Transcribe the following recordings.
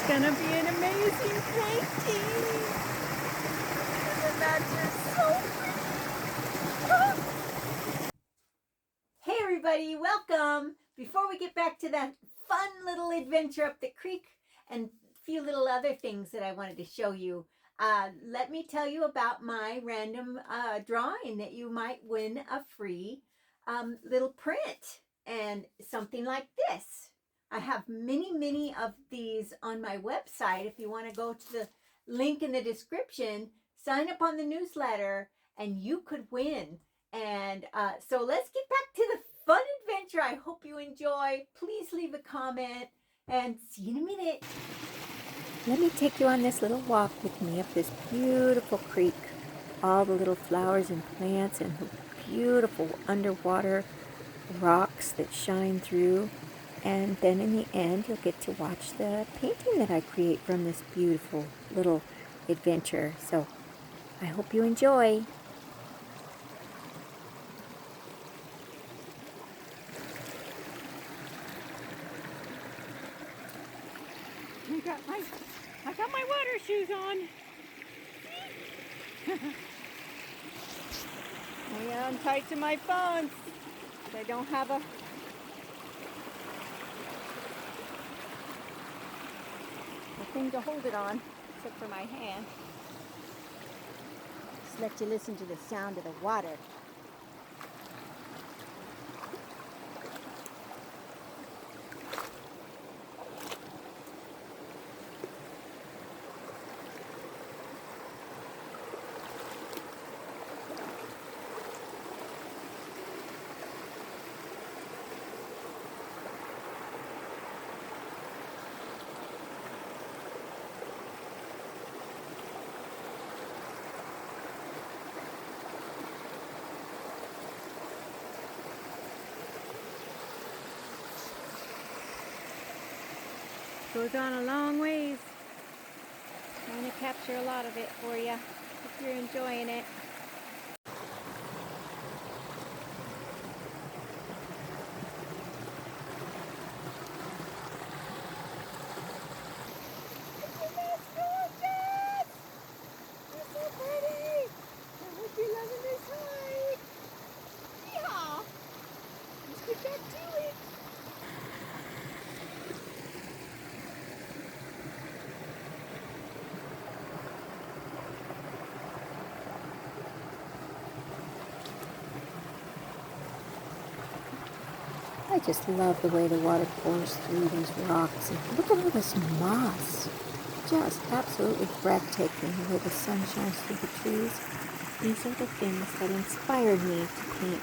It's gonna be an amazing painting. Isn't that just so pretty? Hey everybody, welcome. Before we get back to that fun little adventure up the creek and a few little other things that I wanted to show you, let me tell you about my random drawing that you might win a free little print and something like this. I have many of these on my website. If you want to go to the link in the description, sign up on the newsletter and you could win. And so let's get back to the fun adventure. I hope you enjoy. Please leave a comment and see you in a minute. Let me take you on this little walk with me up this beautiful creek. All the little flowers and plants and the beautiful underwater rocks that shine through. And then in the end, you'll get to watch the painting that I create from this beautiful little adventure. So I hope you enjoy. I got my water shoes on. I'm tight to my phone. I don't have a thing to hold it on, except for my hand. Just let you listen to the sound of the water. Goes on a long ways. Trying to capture a lot of it for you. Hope you're enjoying it. I just love the way the water pours through these rocks. And look at all this moss. Just absolutely breathtaking the way the sun shines through the trees. These are the things that inspired me to paint.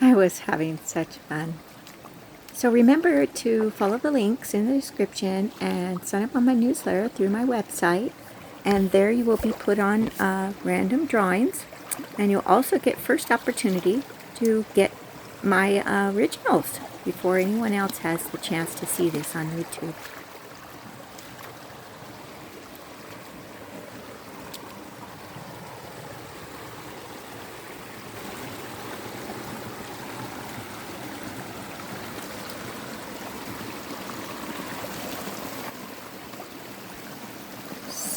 I was having such fun. So remember to follow the links in the description and sign up on my newsletter through my website. And there you will be put on random drawings. And you'll also get first opportunity to get my originals before anyone else has the chance to see this on YouTube.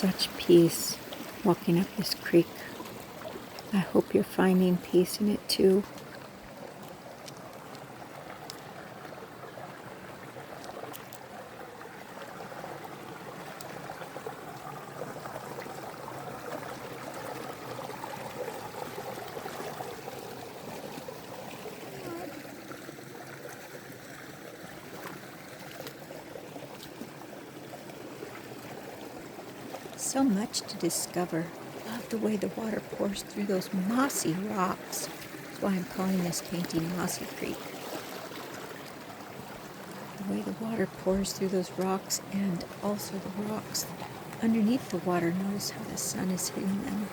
such peace walking up this creek. I hope you're finding peace in it too. So much to discover. Love the way the water pours through those mossy rocks. That's why I'm calling this painting Mossy Creek. The way the water pours through those rocks, and also the rocks underneath the water. Notice how the sun is hitting them.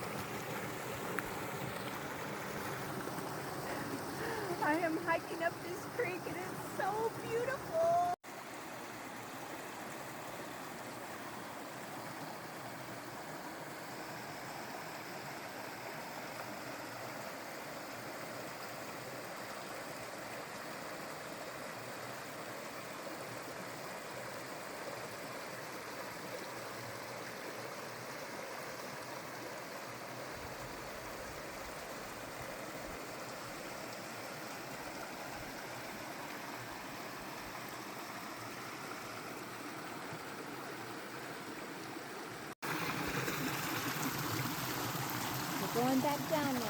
I am hiking up this creek and it's so beautiful. We're going back down now.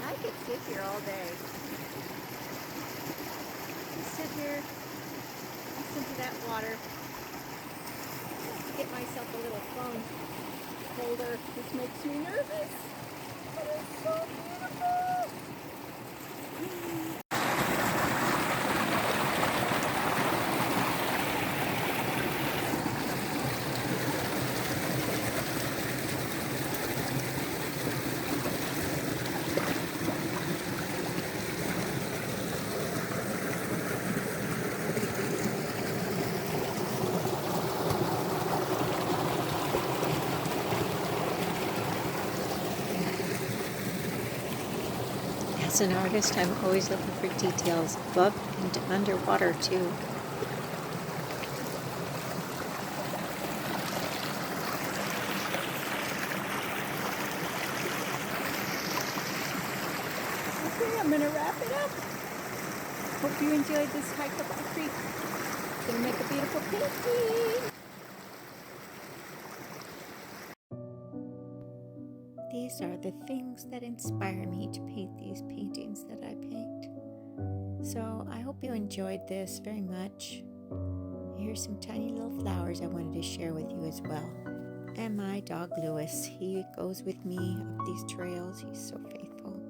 I could sit here all day. Just sit here, listen to that water. Get myself a little phone holder, which makes me nervous. But it's so beautiful. As an artist, I'm always looking for details above and underwater too. Okay, I'm gonna wrap it up. Hope you enjoyed this hike up the creek. It's gonna make a beautiful painting. These are the things that inspire me to paint these paintings that I paint. So I hope you enjoyed this very much. Here's some tiny little flowers I wanted to share with you as well. And my dog Lewis, he goes with me up these trails. He's so faithful.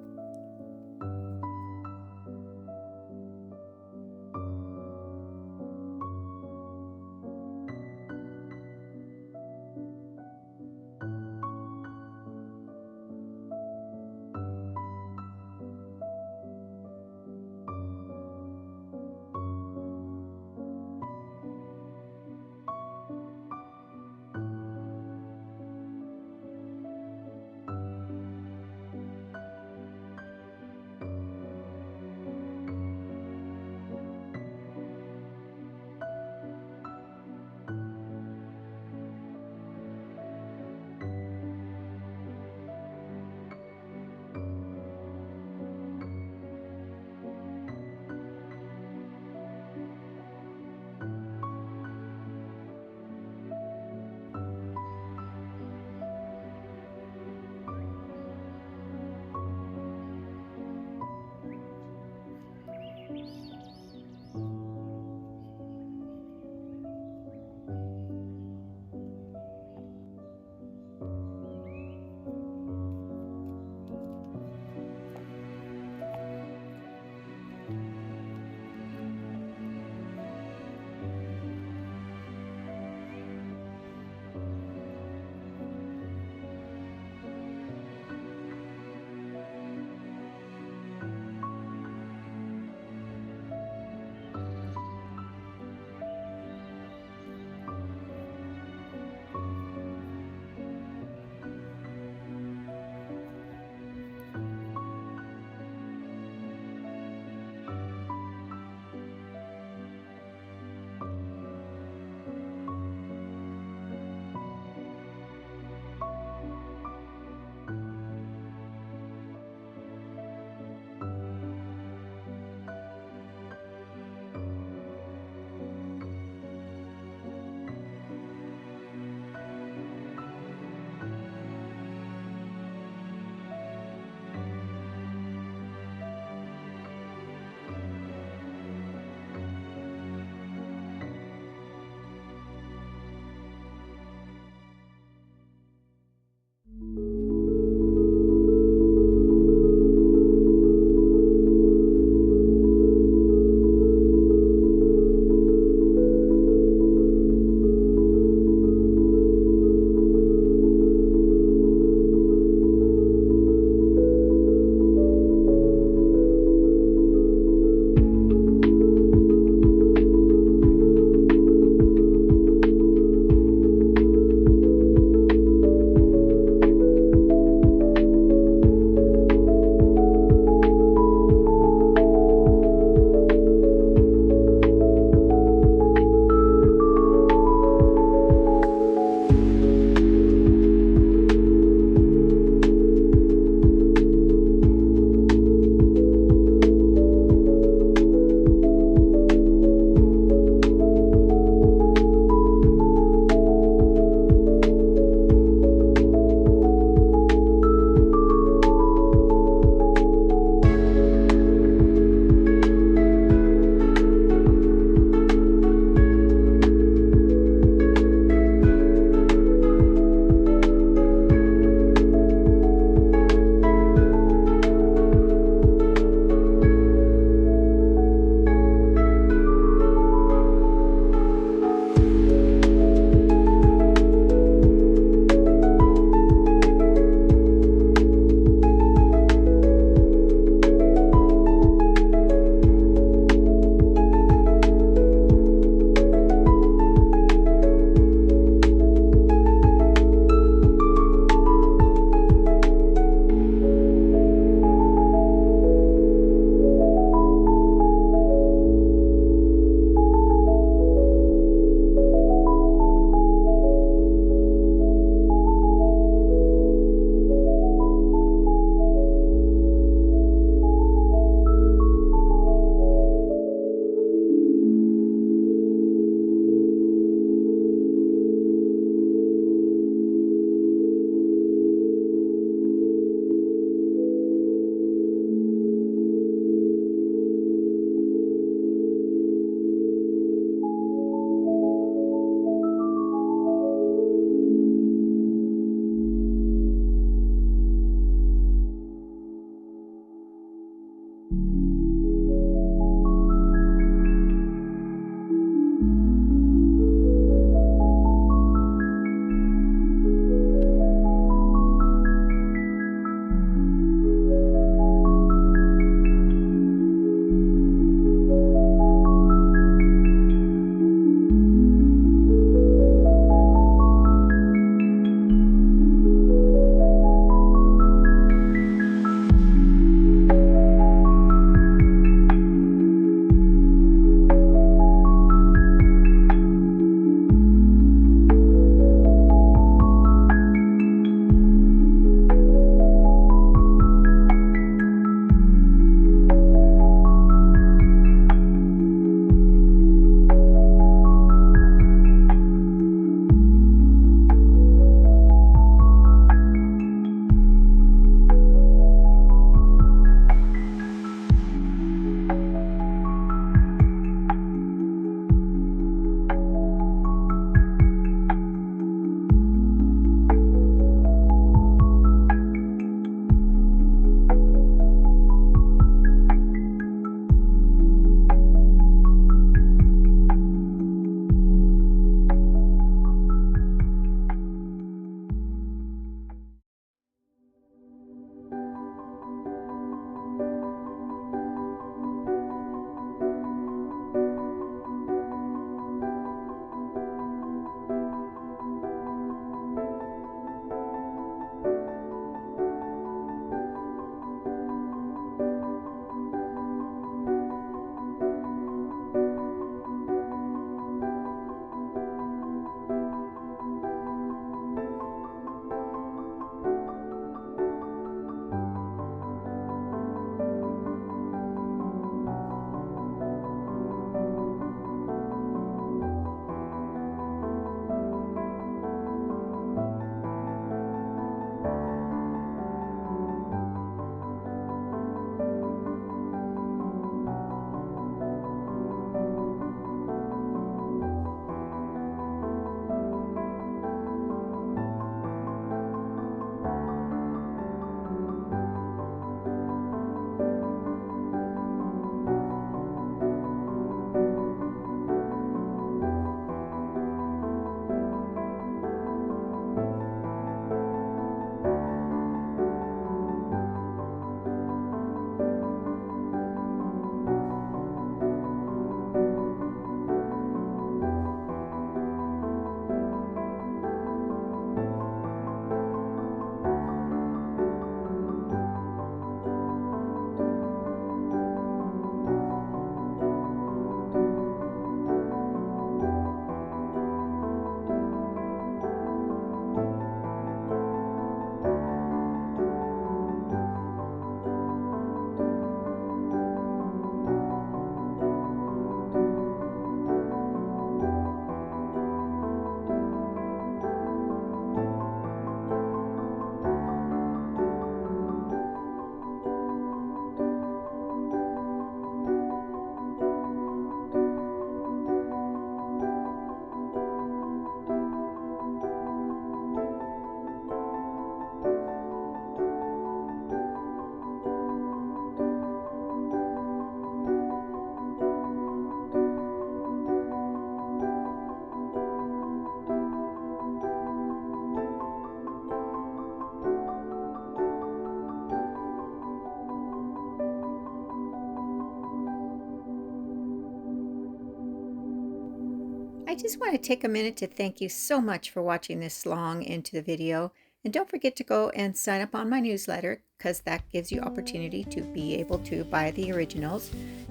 just want to take a minute to thank you so much for watching this long into the video. And don't forget to go and sign up on my newsletter, because that gives you opportunity to be able to buy the originals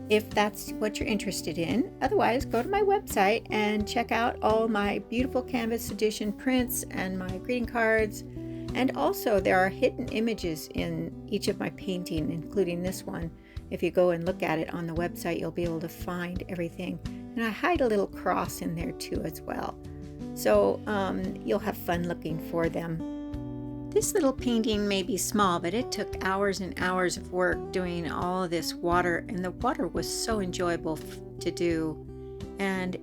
if that's what you're interested in. Otherwise, go to my website and check out all my beautiful canvas edition prints and my greeting cards. And also there are hidden images in each of my painting, including this one. If you go and look at it on the website, you'll be able to find everything. And I hide a little cross in there too as well. So you'll have fun looking for them. This little painting may be small, but it took hours and hours of work doing all of this water, and the water was so enjoyable to do, and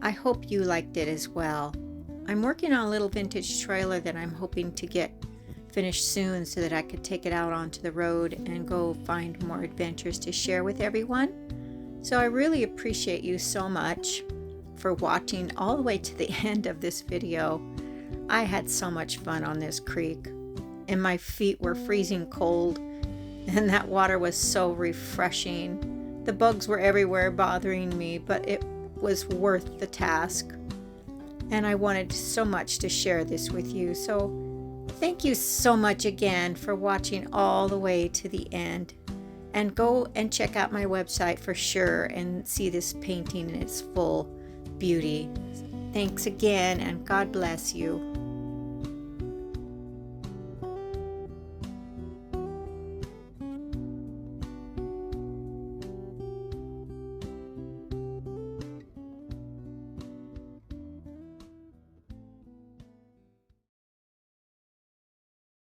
I hope you liked it as well. I'm working on a little vintage trailer that I'm hoping to get finished soon so that I could take it out onto the road and go find more adventures to share with everyone. So I really appreciate you so much for watching all the way to the end of this video. I had so much fun on this creek, and my feet were freezing cold, and that water was so refreshing. The bugs were everywhere bothering me, but it was worth the task. And I wanted so much to share this with you. So thank you so much again for watching all the way to the end. And go and check out my website for sure and see this painting in its full beauty. Thanks again, and God bless you.